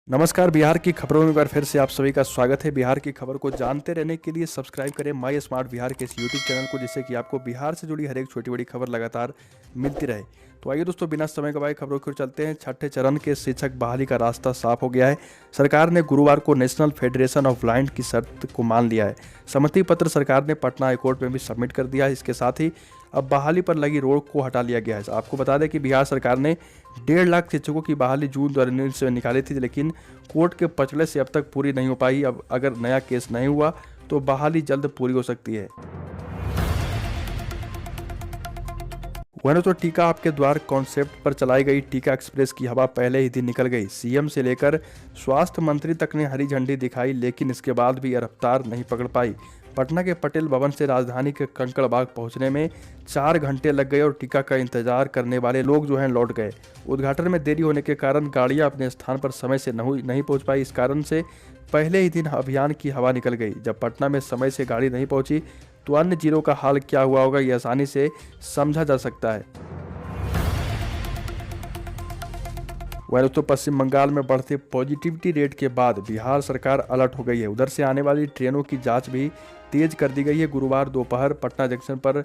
नमस्कार। बिहार की खबरों में एक बार फिर से आप सभी का स्वागत है। बिहार की खबर को जानते रहने के लिए सब्सक्राइब करें माई स्मार्ट बिहार के इस यूट्यूब चैनल को, जिससे कि आपको बिहार से जुड़ी हर एक छोटी बड़ी खबर लगातार मिलती रहे। तो आइए दोस्तों, बिना समय गवाए खबरों की ओर चलते हैं। छठे चरण के शिक्षक बहाली का रास्ता साफ हो गया है। सरकार ने गुरुवार को नेशनल फेडरेशन ऑफ ब्लाइंड की शर्त को मान लिया है। सहमति पत्र सरकार ने पटना हाईकोर्ट में भी सबमिट कर दिया है। इसके साथ ही अब बहाली पर लगी रोक को हटा लिया गया है। आपको बता दें कि बिहार सरकार ने 1.5 लाख शिक्षकों की बहाली जून 2019 से निकाली थी, लेकिन कोर्ट के पचड़े से अब तक पूरी नहीं हो पाई। अब अगर नया केस नहीं हुआ तो बहाली जल्द पूरी हो सकती है। वहीं तो टीका आपके द्वार कॉन्सेप्ट पर चलाई गई टीका एक्सप्रेस की हवा पहले ही दिन निकल गई। सीएम से लेकर स्वास्थ्य मंत्री तक ने हरी झंडी दिखाई, लेकिन इसके बाद भी रफ्तार नहीं पकड़ पाई। पटना के पटेल भवन से राजधानी के कंकड़बाग पहुंचने में 4 घंटे लग गए और टीका का इंतजार करने वाले लोग लौट गए। उद्घाटन में देरी होने के कारण गाड़ियां अपने स्थान पर समय से नहीं पहुंच पाई। इस कारण से पहले ही दिन अभियान की हवा निकल गई। जब पटना में समय से गाड़ी नहीं पहुंची तो अन्य जिलों का हाल क्या हुआ होगा, ये आसानी से समझा जा सकता है। वहीं दोस्तों, पश्चिम बंगाल में बढ़ते पॉजिटिविटी रेट के बाद बिहार सरकार अलर्ट हो गई है। उधर से आने वाली ट्रेनों की जांच भी तेज कर दी गई है। गुरुवार दोपहर पटना जंक्शन पर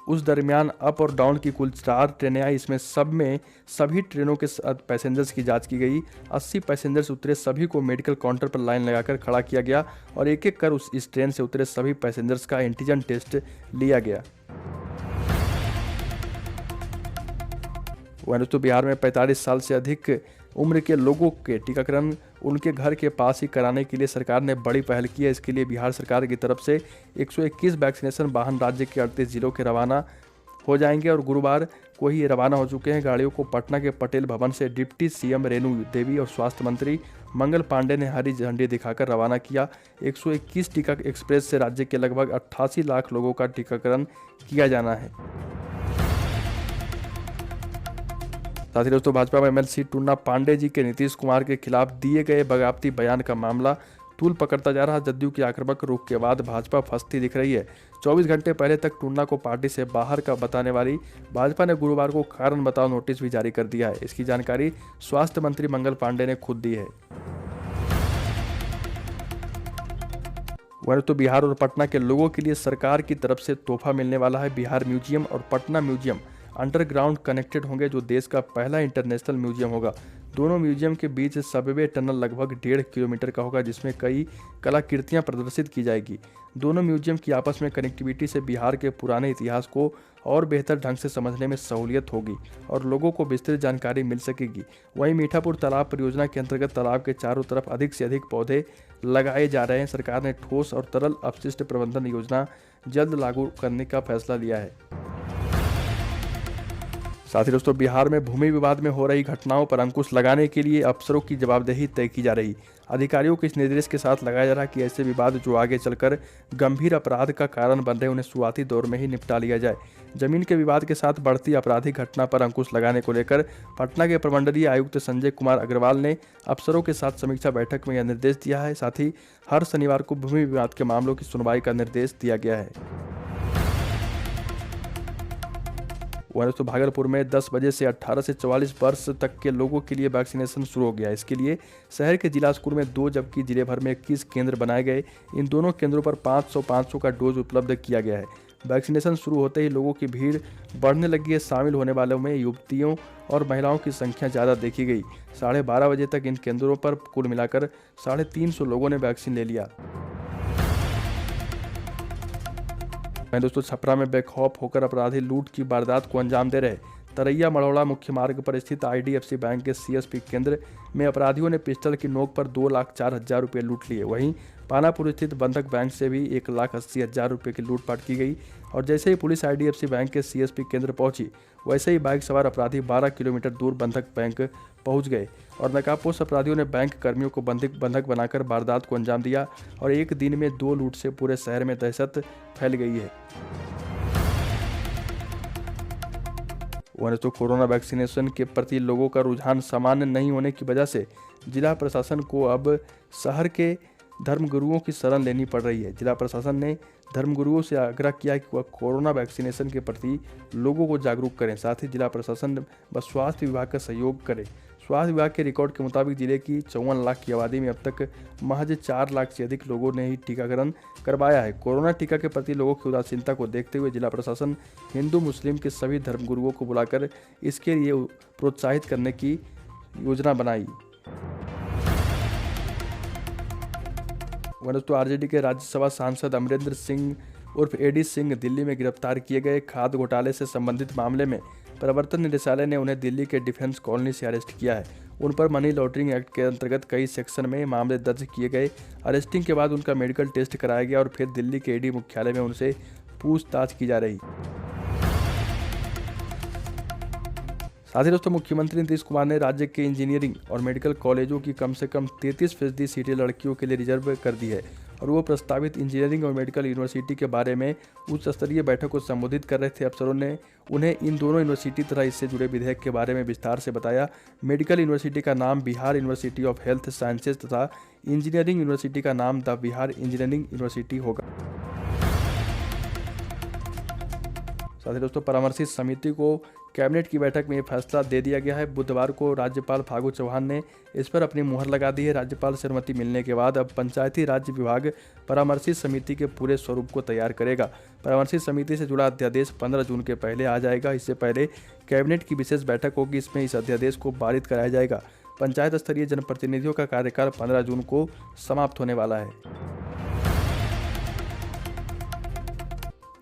उस दरमियान अप और डाउन की कुल 4 ट्रेनें आई। इसमें सभी ट्रेनों के पैसेंजर्स की जांच की गई। 80 पैसेंजर्स उतरे, सभी को मेडिकल काउंटर पर लाइन लगाकर खड़ा किया गया और एक एक कर इस ट्रेन से उतरे सभी पैसेंजर्स का एंटीजन टेस्ट लिया गया। वहीं दोस्तों, बिहार में 45 साल से अधिक उम्र के लोगों के टीकाकरण उनके घर के पास ही कराने के लिए सरकार ने बड़ी पहल की है। इसके लिए बिहार सरकार की तरफ से 121 वैक्सीनेशन वाहन राज्य के 38 जिलों के रवाना हो जाएंगे और गुरुवार को ही ये रवाना हो चुके हैं। गाड़ियों को पटना के पटेल भवन से डिप्टी सीएम रेणु देवी और स्वास्थ्य मंत्री मंगल पांडे ने हरी झंडी दिखाकर रवाना किया। 121 टीका एक्सप्रेस से राज्य के लगभग 88 लाख लोगों का टीकाकरण किया जाना है। साथ ही दोस्तों, भाजपा में एमएलसी टून्ना पांडे जी के नीतीश कुमार के खिलाफ दिए गए बगावती बयान का मामला तूल पकड़ता जा रहा। जदयू की आक्रामक रुख के बाद भाजपा फंसती दिख रही है। 24 घंटे पहले तक टून्ना को पार्टी से बाहर का बताने वाली भाजपा ने गुरुवार को कारण बताओ नोटिस भी जारी कर दिया है। इसकी जानकारी स्वास्थ्य मंत्री मंगल पांडे ने खुद दी है। वहीं तो बिहार और पटना के लोगों के लिए सरकार की तरफ से तोहफा मिलने वाला है। बिहार म्यूजियम और पटना म्यूजियम अंडरग्राउंड कनेक्टेड होंगे, जो देश का पहला इंटरनेशनल म्यूजियम होगा। दोनों म्यूजियम के बीच सबवे टनल लगभग 1.5 किलोमीटर का होगा, जिसमें कई कलाकृतियां प्रदर्शित की जाएगी। दोनों म्यूजियम की आपस में कनेक्टिविटी से बिहार के पुराने इतिहास को और बेहतर ढंग से समझने में सहूलियत होगी और लोगों को विस्तृत जानकारी मिल सकेगी। वहीं मीठापुर तालाब परियोजना के अंतर्गत तालाब के चारों तरफ अधिक से अधिक पौधे लगाए जा रहे हैं। सरकार ने ठोस और तरल अपशिष्ट प्रबंधन योजना जल्द लागू करने का फैसला लिया है। साथ ही दोस्तों, बिहार में भूमि विवाद में हो रही घटनाओं पर अंकुश लगाने के लिए अफसरों की जवाबदेही तय की जा रही। अधिकारियों के इस निर्देश के साथ लगाया जा रहा है कि ऐसे विवाद जो आगे चलकर गंभीर अपराध का कारण बन रहे, उन्हें शुरुआती दौर में ही निपटा लिया जाए। जमीन के विवाद के साथ बढ़ती आपराधिक घटना पर अंकुश लगाने को लेकर पटना के प्रमंडलीय आयुक्त संजय कुमार अग्रवाल ने अफसरों के साथ समीक्षा बैठक में यह निर्देश दिया है। साथ ही हर शनिवार को भूमि विवाद के मामलों की सुनवाई का निर्देश दिया गया है। वहीं तो भागलपुर में 10 बजे से 18 से 44 वर्ष तक के लोगों के लिए वैक्सीनेशन शुरू हो गया। इसके लिए शहर के जिला स्कूल में 2 जबकि जिले भर में 21 केंद्र बनाए गए। इन दोनों केंद्रों पर 500 का डोज उपलब्ध किया गया है। वैक्सीनेशन शुरू होते ही लोगों की भीड़ बढ़ने लगी है। शामिल होने वालों में युवतियों और महिलाओं की संख्या ज़्यादा देखी गई। 12:30 बजे तक इन केंद्रों पर कुल मिलाकर 350 लोगों ने वैक्सीन ले लिया। मैं दोस्तों, छपरा में बेखौफ होकर अपराधी लूट की वारदात को अंजाम दे रहे। तरैया मड़ौड़ा मुख्य मार्ग पर स्थित आईडीएफसी बैंक के सीएसपी केंद्र में अपराधियों ने पिस्टल की नोक पर 2,04,000 रुपये लूट लिए। वहीं पानापुर स्थित बंधक बैंक से भी 1,80,000 रुपये की लूटपाट की गई और जैसे ही पुलिस आईडीएफसी बैंक के सीएसपी केंद्र पहुंची, वैसे ही बाइक सवार अपराधी 12 किलोमीटर दूर बंधक बैंक पहुंच गए और नकाबपोश अपराधियों ने बैंक कर्मियों को बंधक बनाकर वारदात को अंजाम दिया और एक दिन में 2 लूट से पूरे शहर में दहशत फैल गई है। वहीं तो कोरोना वैक्सीनेशन के प्रति लोगों का रुझान सामान्य नहीं होने की वजह से जिला प्रशासन को अब शहर के धर्मगुरुओं की शरण लेनी पड़ रही है। जिला प्रशासन ने धर्मगुरुओं से आग्रह किया कि वह कोरोना वैक्सीनेशन के प्रति लोगों को जागरूक करें। साथ ही जिला प्रशासन व स्वास्थ्य विभाग का सहयोग करें। स्वास्थ्य विभाग के रिकॉर्ड के मुताबिक जिले की 54 लाख की आबादी में अब तक महज 4 लाख से अधिक लोगों ने ही टीकाकरण करवाया है। कोरोना टीका के प्रति लोगों की उदासीनता को देखते हुए जिला प्रशासन हिंदू मुस्लिम के सभी धर्मगुरुओं को बुलाकर इसके लिए प्रोत्साहित करने की योजना बनाई। वह दोस्तों आरजेडी के राज्यसभा सांसद अमरिंदर सिंह उर्फ एडी सिंह दिल्ली में गिरफ्तार किए गए। खाद्य घोटाले से संबंधित मामले में प्रवर्तन निदेशालय ने उन्हें दिल्ली के डिफेंस कॉलोनी से अरेस्ट किया है। उन पर मनी लॉन्ड्रिंग एक्ट के अंतर्गत कई सेक्शन में मामले दर्ज किए गए। अरेस्टिंग के बाद उनका मेडिकल टेस्ट कराया गया और फिर दिल्ली के ईडी मुख्यालय में उनसे पूछताछ की जा रही। साथ ही दोस्तों मुख्यमंत्री नीतीश कुमार ने राज्य के इंजीनियरिंग और मेडिकल कॉलेजों की कम से कम 33% सीटें लड़कियों के लिए रिजर्व कर दी है और वो प्रस्तावित इंजीनियरिंग और मेडिकल यूनिवर्सिटी के बारे में उच्च स्तरीय बैठक को संबोधित कर रहे थे। अफसरों ने उन्हें इन दोनों यूनिवर्सिटी तथा इससे जुड़े विधेयक के बारे में विस्तार से बताया। मेडिकल यूनिवर्सिटी का नाम Bihar university of health sciences तथा इंजीनियरिंग यूनिवर्सिटी का नाम द बिहार इंजीनियरिंग यूनिवर्सिटी होगा। साथ ही दोस्तों परामर्शित समिति को कैबिनेट की बैठक में ये फैसला दे दिया गया है। बुधवार को राज्यपाल फागू चौहान ने इस पर अपनी मुहर लगा दी है। राज्यपाल से अनुमति मिलने के बाद अब पंचायती राज विभाग परामर्शित समिति के पूरे स्वरूप को तैयार करेगा। परामर्शित समिति से जुड़ा अध्यादेश 15 जून के पहले आ जाएगा। इससे पहले कैबिनेट की विशेष बैठक होगी, इसमें इस अध्यादेश को पारित कराया जाएगा। पंचायत स्तरीय जनप्रतिनिधियों का कार्यकाल 15 जून को समाप्त होने वाला है।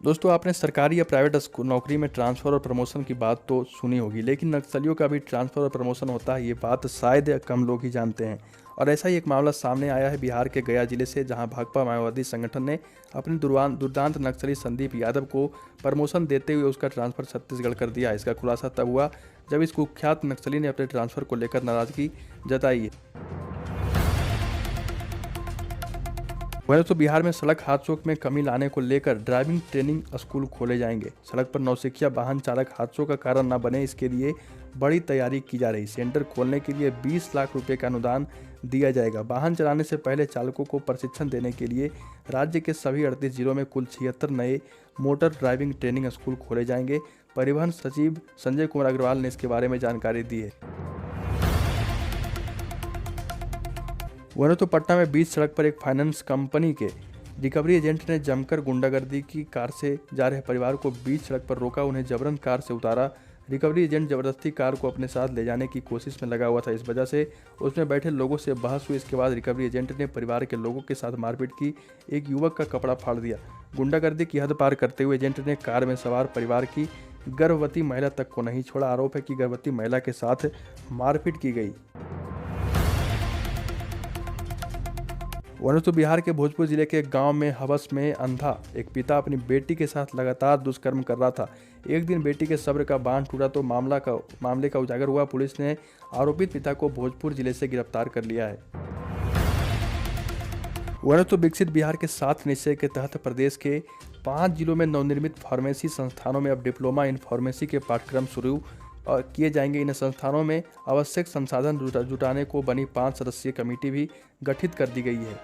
दोस्तों आपने सरकारी या प्राइवेट नौकरी में ट्रांसफ़र और प्रमोशन की बात तो सुनी होगी, लेकिन नक्सलियों का भी ट्रांसफ़र और प्रमोशन होता है, ये बात शायद कम लोग ही जानते हैं। और ऐसा ही एक मामला सामने आया है बिहार के गया जिले से, जहां भाकपा माओवादी संगठन ने अपने दुर्दांत नक्सली संदीप यादव को प्रमोशन देते हुए उसका ट्रांसफ़र छत्तीसगढ़ कर दिया। इसका खुलासा तब हुआ जब इस कुख्यात नक्सली ने अपने ट्रांसफ़र को लेकर नाराजगी जताई है। वहीं तो बिहार में सड़क हादसों में कमी लाने को लेकर ड्राइविंग ट्रेनिंग स्कूल खोले जाएंगे। सड़क पर नौसिखिया वाहन चालक हादसों का कारण न बने, इसके लिए बड़ी तैयारी की जा रही। सेंटर खोलने के लिए 20 लाख रुपए का अनुदान दिया जाएगा। वाहन चलाने से पहले चालकों को प्रशिक्षण देने के लिए राज्य के सभी 38 जिलों में कुल 76 नए मोटर ड्राइविंग ट्रेनिंग स्कूल खोले जाएंगे। परिवहन सचिव संजय कुमार अग्रवाल ने इसके बारे में जानकारी दी है। वहीं तो पटना में बीच सड़क पर एक फाइनेंस कंपनी के रिकवरी एजेंट ने जमकर गुंडागर्दी की। कार से जा रहे परिवार को बीच सड़क पर रोका, उन्हें जबरन कार से उतारा। रिकवरी एजेंट जबरदस्ती कार को अपने साथ ले जाने की कोशिश में लगा हुआ था, इस वजह से उसमें बैठे लोगों से बहस हुई। इसके बाद रिकवरी एजेंट ने परिवार के लोगों के साथ मारपीट की, एक युवक का कपड़ा फाड़ दिया। गुंडागर्दी की हद पार करते हुए एजेंट ने कार में सवार परिवार की गर्भवती महिला तक को नहीं छोड़ा। आरोप है कि गर्भवती महिला के साथ मारपीट की गई। वहीं तो बिहार के भोजपुर जिले के गांव में हवस में अंधा एक पिता अपनी बेटी के साथ लगातार दुष्कर्म कर रहा था। एक दिन बेटी के सब्र का बांध टूटा तो मामले का उजागर हुआ। पुलिस ने आरोपित पिता को भोजपुर जिले से गिरफ्तार कर लिया है। वहीं तो विकसित बिहार के 7 निश्चय के तहत प्रदेश के 5 जिलों में नवनिर्मित फार्मेसी संस्थानों में अब डिप्लोमा इन फार्मेसी के पाठ्यक्रम शुरू किए जाएंगे। इन संस्थानों में आवश्यक संसाधन जुटाने को बनी 5 सदस्यीय कमेटी भी गठित कर दी गई है।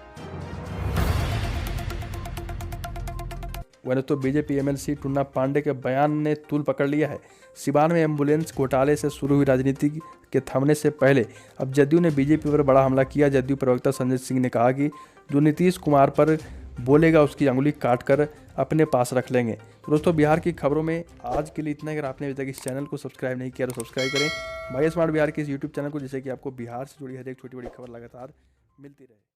वहीं तो बीजेपी एमएलसी टुन्ना पांडे के बयान ने तूल पकड़ लिया है। सिवान में एम्बुलेंस घोटाले से शुरू हुई राजनीति के थमने से पहले अब जदयू ने बीजेपी पर बड़ा हमला किया। जदयू प्रवक्ता संजय सिंह ने कहा कि जो नीतीश कुमार पर बोलेगा उसकी अंगुली काटकर अपने पास रख लेंगे। तो दोस्तों बिहार की खबरों में आज के लिए इतना। अगर आपने अभी तक इस चैनल को सब्सक्राइब नहीं किया तो सब्सक्राइब करें माई स्मार्ट बिहार के इस यूट्यूब चैनल को, जिससे कि आपको बिहार से जुड़ी हर एक छोटी बड़ी खबर लगातार मिलती रहे।